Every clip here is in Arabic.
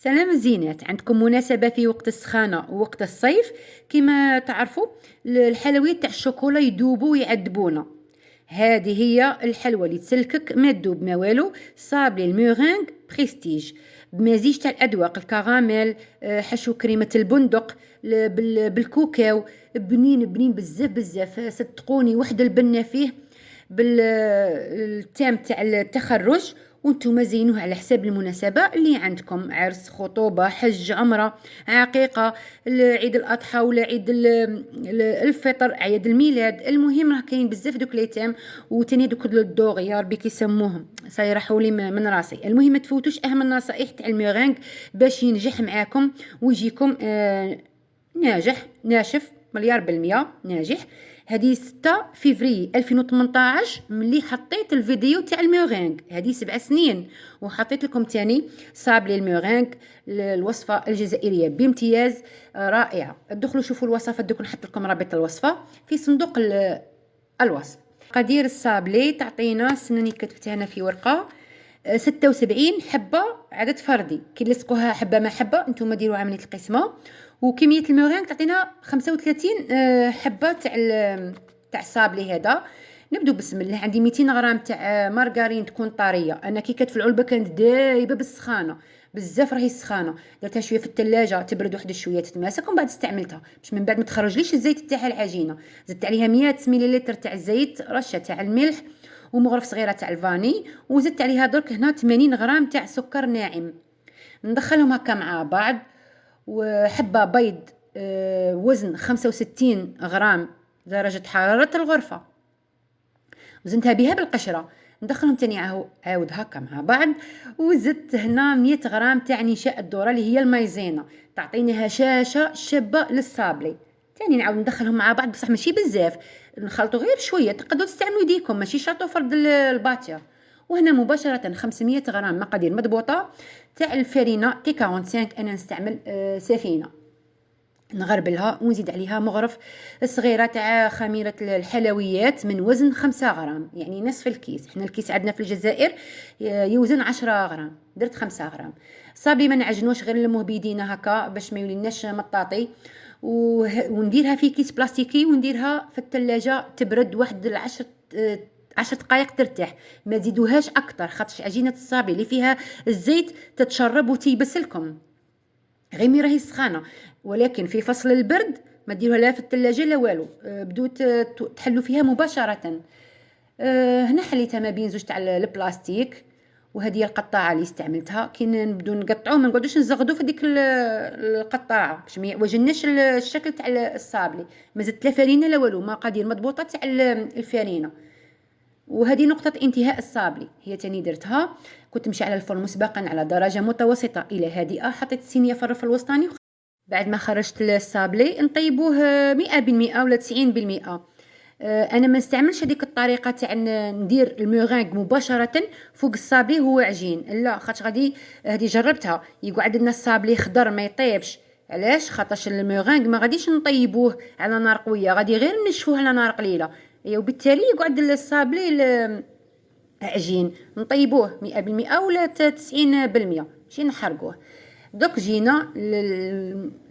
سلام الزينات. عندكم مناسبة في وقت السخانة ووقت الصيف. كما تعرفوا الحلويات تاع الشوكولا يدوبوا ويعذبونا. هذه هي الحلوى اللي تسلكك ما تدوب ما والو، صابلي المورينغ بريستيج بمزيج تاع الأذواق، الكراميل، حشو كريمة البندق، بالكوكاو. بنين بنين بزاف بزاف، صدقوني وحده البنة فيه بالتام تاع التخرج. وانتم زينوه على حساب المناسبة اللي عندكم، عرس، خطوبة، حج، عمرة، عقيقة، عيد الأضحى ولا عيد الفطر، أعياد الميلاد. المهم راه كاين بزاف دوك ليتام وتاني دوك الدوغ يا ربي كيسموهم سيرحوا لي من راسي. المهم ما تفوتوش أهم النصائح تاع الميرينغ باش ينجح معاكم ويجيكم ناجح ناشف مليار بالمية ناجح. هذه 6 فيفري 2018 ملي حطيت الفيديو تاع الميرينغ، هذه 7 سنين. وحطيت لكم تاني صابلي الميرينغ، الوصفة الجزائرية بامتياز، رائعة. ادخلوا شوفوا الوصفة، دوك نحط لكم رابط الوصفة في صندوق الوصف. مقادير الصابلي تعطينا سنني كتبتها هنا في ورقة، 76 حبة عدد فردي. كي تلصقوها حبة ما حبة نتوما ديروا عملية القسمة. وكمية المورينغ تعطينا 35 حبة تاع الصابلي هذا. نبدو بسم الله. عندي 200 غرام تاع مارغرين تكون طاريه، انا كي كانت في العلبه كانت دايبه بالسخانه بزاف، راهي السخانه درتها شويه في الثلاجه تبرد واحد شويه تتماسك، ومن بعد استعملتها باش من بعد ما تخرجليش الزيت تاع العجينه. زدت عليها 100 مليلتر تاع الزيت، رشه تاع الملح، ومغرف صغيره تاع الفاني، وزدت عليها درك هنا 80 غرام تاع سكر ناعم. ندخلهم هكا مع بعض. وحبة بيض وزن 65 غرام درجة حرارة الغرفة، وزنتها بها بالقشرة. ندخلهم تاني عاود هكا مع بعض. وزدت هنا 100 غرام تاع نشاء الذرة اللي هي المايزينا، تعطيني هشاشة شابة للصابلي. تاني نعاود ندخلهم مع بعض بصح ماشي بزاف، نخلطوا غير شوية، تقدروا تستعملوا يديكم ماشي شرط فرد الباتير. وهنا مباشرة 500 غرام مقادير مضبوطة تاع الفرينة تي 45، انا نستعمل سفينة. نغربلها ونزيد عليها مغرف صغيرة تاع خميرة الحلويات من وزن 5 غرام، يعني نصف الكيس. حنا الكيس عندنا في الجزائر يوزن 10 غرام، درت 5 غرام. صابي ما نعجنوش، غير نلموه بيدينا هكا باش ما يوليناش مطاطي. ونديرها في كيس بلاستيكي ونديرها في الثلاجة تبرد واحد 10 دقائق ترتاح. ما تزيدوهاش اكثر خاطر عجينة الصابي اللي فيها الزيت تتشرب وتيبس لكم غير مي راهي سخانه. ولكن في فصل البرد ما ديروها لا في الثلاجه لا والو، بدو تحلوا فيها مباشره. هنا حليتها ما بين زوج تاع البلاستيك، وهذه القطاعه اللي استعملتها. كي نبدو نقطعوه ما نقعدوش نزغدو في ديك القطاعه باش ما يعوجناش الشكل تاع الصابلي. ما زدت لا فرينه لا والو، مقادير مضبوطه تاع الفرينه. وهذه نقطة انتهاء الصابلي هي تاني درتها. كنت مشي على الفرن مسبقا على درجة متوسطة إلى هادئة، حطيت الصينية في الرف الوسطاني. بعد ما خرجت الصابلي نطيبوه 100% ولا 90%. انا ما نستعملش هذيك الطريقه تاع ندير المورينغ مباشره فوق الصابلي هو عجين، لا خاطر غادي هذه جربتها يقعد لنا الصابلي خضر ما يطيبش. علاش؟ خاطرش المورينغ ما غاديش نطيبوه على نار قويه، غادي غير نشفوه على نار قليله، وبالتالي يقعد الصابلي عجين. نطيبوه 100% ولا 90%، ماشي نحرقوه. دوك جينا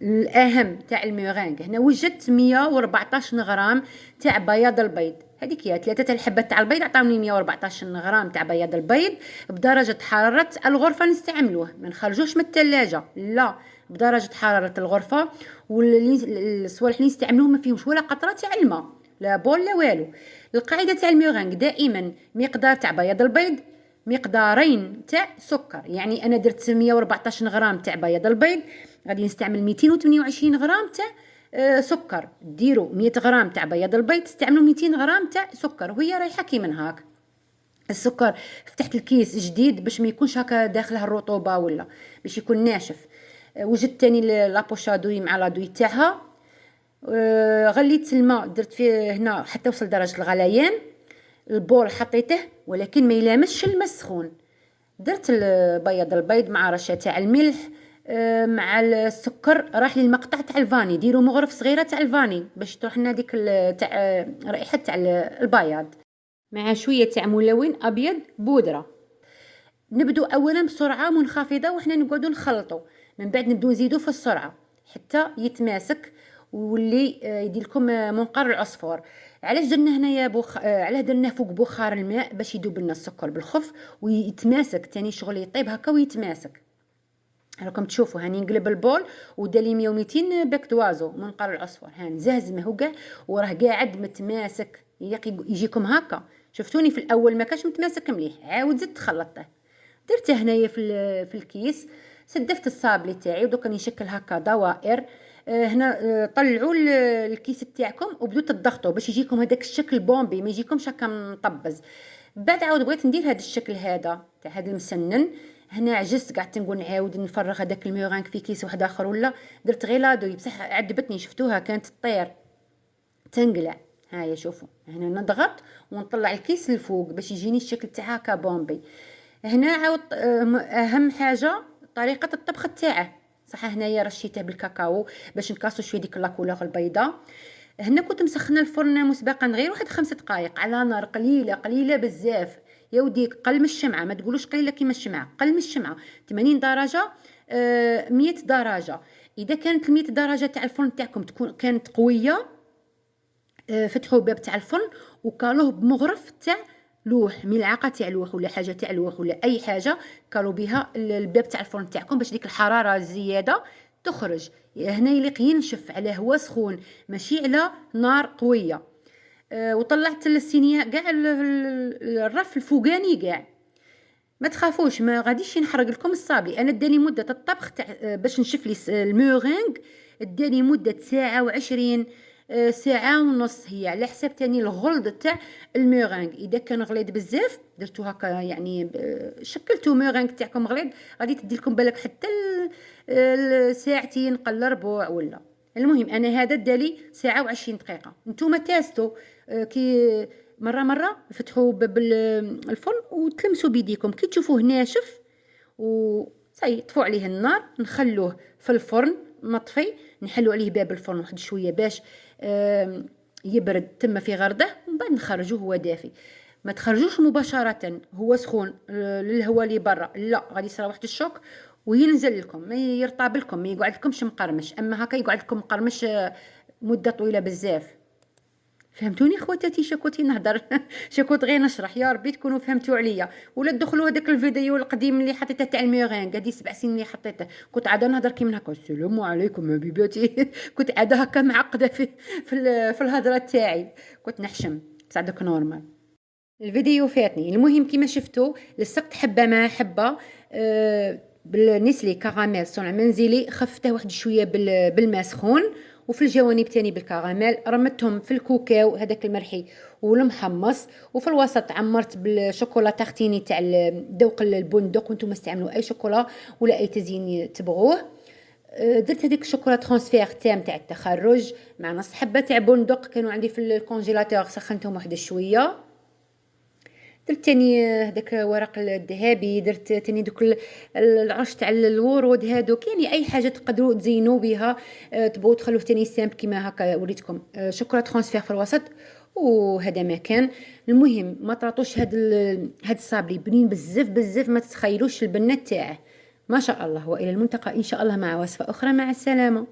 الاهم تاع المورينغ. هنا وجدت 114 غرام تاع بياض البيض، هذيك هي 3 الحبات تاع البيض عطاوني 114 غرام تاع بياض البيض بدرجه حراره الغرفه. نستعملوه ما نخرجوش من الثلاجه، لا بدرجه حراره الغرفه. والصوالح اللي نستعملوهم ما فيهمش ولا قطره تاع الماء، لا بول لا والو. القاعده تاع المورينغ دائما مقدار تاع بياض البيض مقدارين تاع سكر. يعني انا درت 114 غرام تاع بياض البيض، غادي نستعمل 228 غرام تاع سكر. ديروا 100 غرام تاع بياض البيض تستعملوا 200 غرام تاع سكر، وهي رايحه كيما هاك. السكر فتحت الكيس جديد باش ما يكونش هكا داخله الرطوبه ولا باش يكون ناشف. وجدت تاني لابوشادوي مع لادوي تاعها. غليت الماء درت فيه هنا حتى وصل درجه الغليان. البول حطيته ولكن ما يلامسش الماء السخون. درت بياض البيض مع رشه تاع الملح مع السكر، راح لي المقطع تاع الفاني. ديروا مغرف صغيره تاع الفاني باش تروح لنا ديك تاع رائحه تاع البياض، مع شويه تاع ملون ابيض بودره. نبدو اولا بسرعه منخفضه وحنا نقعدوا نخلطوا، من بعد نبدو نزيدوا في السرعه حتى يتماسك ويولي يدير لكم منقار العصفور. علاش درنا هنايا علاه درناه فوق بخار الماء باش يذوب لنا السكر بالخف ويتماسك تاني شغل يطيب هكا ويتماسك. راكم تشوفوا هاني نقلب البول ودالي 100 و200 باك دوازو منقار العصفور، هاني زهزمه هو كاع وراه قاعد متماسك. يجيكم هكا، شفتوني في الاول ما كانش متماسك مليح، عاود زدت خلطته درته هنايا في الكيس. سدفت الصابلي تاعي ودوكا نشكل هكا دوائر. هنا طلعوا الكيس تاعكم وبدو تضغطوا باش يجيكم هذاك الشكل بومبي، ما يجيكمش هكا مطبز. بعد عاود بغيت ندير هذا الشكل هذا تاع هذا المسنن. هنا عجزت قعدت نقول نعاود نفرغ هذاك الميغانك في كيس واحد اخر ولا درت غير لادوي، بصح عجبتني شفتوها كانت تطير تنقلع. هايا شوفوا هنا نضغط ونطلع الكيس لفوق باش يجيني الشكل تاعها هكا بومبي. هنا عاود اهم حاجه طريقه الطبخ تاعه. صح هنايا رشيته بالكاكاو باش نكاسو شويه ديك لاكولور البيضاء. هنا كنت مسخنه الفرن مسبقا غير واحد 5 دقائق على نار قليله قليله بزاف. يا ودي قل من الشمعه، ما تقولوش قليله كيما الشمعه، قل من الشمعه 80 درجه 100 درجه. اذا كانت 100 درجه تاع الفرن تاعكم تكون كانت قويه، فتحوا الباب تاع الفرن وكالوه بمغرف تاع لوح، ملعقه تاع لوح ولا حاجه تاع لوح ولا اي حاجه كالوا بها الباب تاع الفرن تاعكم باش ديك الحراره الزياده تخرج. هنا يليق ينشف على هواء سخون ماشي على نار قويه. وطلعت الصينيه كاع الرف الفوقاني كاع. ما تخافوش ما غاديش نحرق لكم الصابلي، انا اداني مده الطبخ تاع باش نشف لي المورينغ اداني مده ساعه و20 ساعه ونص، هي على حساب تاني الغلظ تاع المورينغ. اذا كان غليظ بزاف درتو هكا يعني شكلتو مورينغ تاعكم غليظ غادي تدي لكم بالك حتى الساعتين قل ربع ولا. المهم انا هذا دالي ساعه و20 دقيقه. نتوما تاستو كي مره فتحوا باب الفرن وتلمسوا بيديكم كي تشوفوه ناشف وصاي طفوا عليه النار نخلوه في الفرن مطفي، نحلوا عليه باب الفرن واحد شويه باش يبرد تم في غرده ومن بعد نخرجوه هو دافي. ما تخرجوش مباشره هو سخون للهواء اللي برا، لا غادي يصرى واحد الشوك وينزل لكم ما يرطب لكم ما يقعد لكمش مقرمش، اما هكا يقعد لكم مقرمش مده طويله بزاف. فهمتوني خواتاتي شكوتي نهضر شكوت غير نشرح، يا ربي تكونوا فهمتوا عليا ولا تدخلوا هذاك الفيديو القديم اللي حطيته تاع الميغان هذه 7 سنين اللي حطيته كنت عاده نهضر كيما هكا السلام عليكم حبيباتي كنت عاده هكا معقده في الهضره تاعي كنت نحشم بصح دوك نورمال. الفيديو فاتني. المهم كيما شفتوا لصقت حبه مع حبه بالنسلي كراميل صنع منزلي، خفته واحد شويه بالماء سخون وفي الجوانب تاني بالكراميل، رمتهم في الكوكاو هذاك المرحي والمحمص، وفي الوسط عمرت بالشوكولا تختيني تاع ذوق البندق وانتم استعملوا اي شوكولا ولا اي تزيين تبغوه. درت هذيك الشوكولا ترانسفير تام تاع التخرج مع نص حبه تاع بندق كانوا عندي في الكونجيلاتور سخنتهم واحد شويه. درت تاني هذاك ورق الذهبي، درت تاني دوك العرش تاع الورود هادوك، يعني اي حاجه تقدروا تزينوا بها تبغوا تخلوه تاني سامب كيما هكا وريتكم. شوكولا ترانسفير في الوسط وهذا ما كان. المهم ما طرطوش هاد الصابلي بنين بزاف بزاف ما تتخيلوش البنه تاعه ما شاء الله. والى الملتقى ان شاء الله مع وصفه اخرى، مع السلامه.